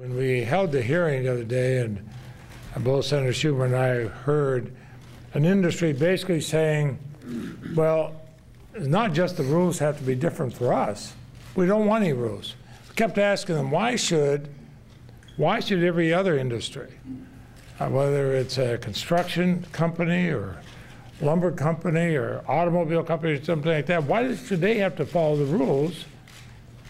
When we held the hearing the other day, and both Senator Schumer and I heard an industry basically saying, well, it's not just the rules have to be different for us. We don't want any rules. We kept asking them, why should every other industry, whether it's a construction company or lumber company or automobile company or something like that, why should they have to follow the rules,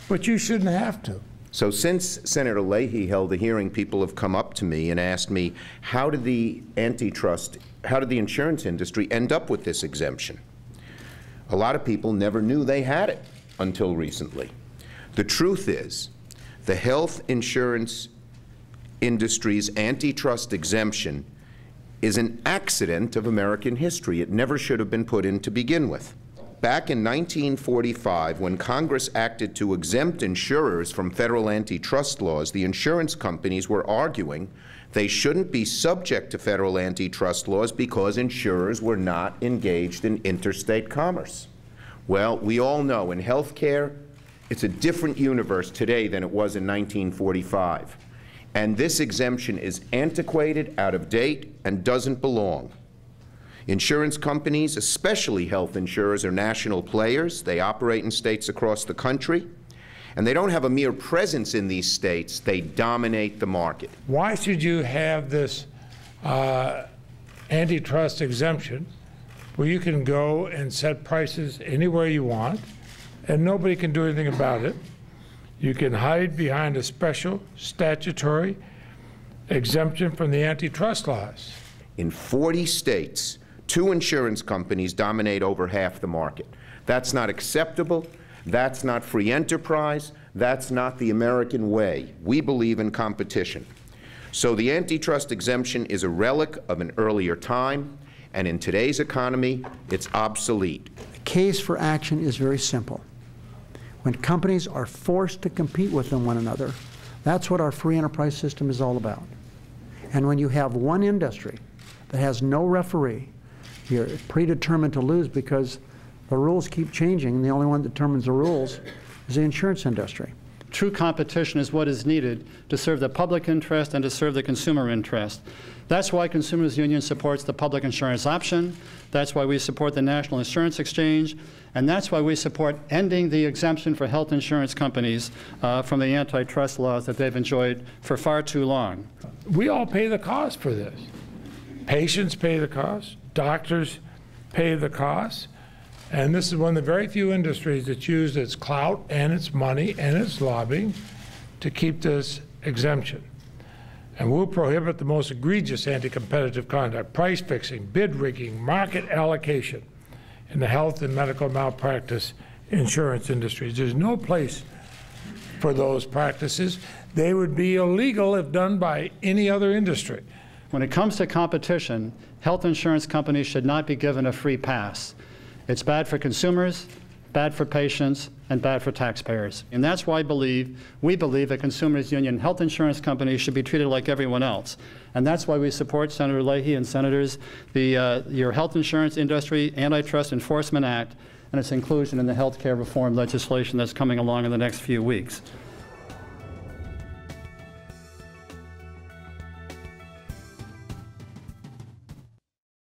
but you shouldn't have to? So since Senator Leahy held the hearing, people have come up to me and asked me, how did the insurance industry end up with this exemption? A lot of people never knew they had it until recently. The truth is, the health insurance industry's antitrust exemption is an accident of American history. It never should have been put in to begin with. Back in 1945, when Congress acted to exempt insurers from federal antitrust laws, the insurance companies were arguing they shouldn't be subject to federal antitrust laws because insurers were not engaged in interstate commerce. Well, we all know in health care, it's a different universe today than it was in 1945. And this exemption is antiquated, out of date, and doesn't belong. Insurance companies, especially health insurers, are national players. They operate in states across the country, and they don't have a mere presence in these states. They dominate the market. Why should you have this antitrust exemption where you can go and set prices anywhere you want and nobody can do anything about it? You can hide behind a special statutory exemption from the antitrust laws. In 40 states, 2 insurance companies dominate over half the market. That's not acceptable. That's not free enterprise. That's not the American way. We believe in competition. So the antitrust exemption is a relic of an earlier time, and in today's economy, it's obsolete. The case for action is very simple. When companies are forced to compete with one another, that's what our free enterprise system is all about. And when you have one industry that has no referee, you're predetermined to lose because the rules keep changing, and the only one that determines the rules is the insurance industry. True competition is what is needed to serve the public interest and to serve the consumer interest. That's why Consumers Union supports the public insurance option. That's why we support the National Insurance Exchange. And that's why we support ending the exemption for health insurance companies from the antitrust laws that they've enjoyed for far too long. We all pay the cost for this. Patients pay the cost. Doctors pay the cost. And this is one of the very few industries that's used its clout and its money and its lobbying to keep this exemption. And we'll prohibit the most egregious anti-competitive conduct, price fixing, bid rigging, market allocation in the health and medical malpractice insurance industries. There's no place for those practices. They would be illegal if done by any other industry. When it comes to competition, health insurance companies should not be given a free pass. It's bad for consumers, bad for patients, and bad for taxpayers. And that's why we believe that Consumers Union health insurance companies should be treated like everyone else. And that's why we support Senator Leahy and Senators, your Health Insurance Industry Antitrust Enforcement Act and its inclusion in the health care reform legislation that's coming along in the next few weeks.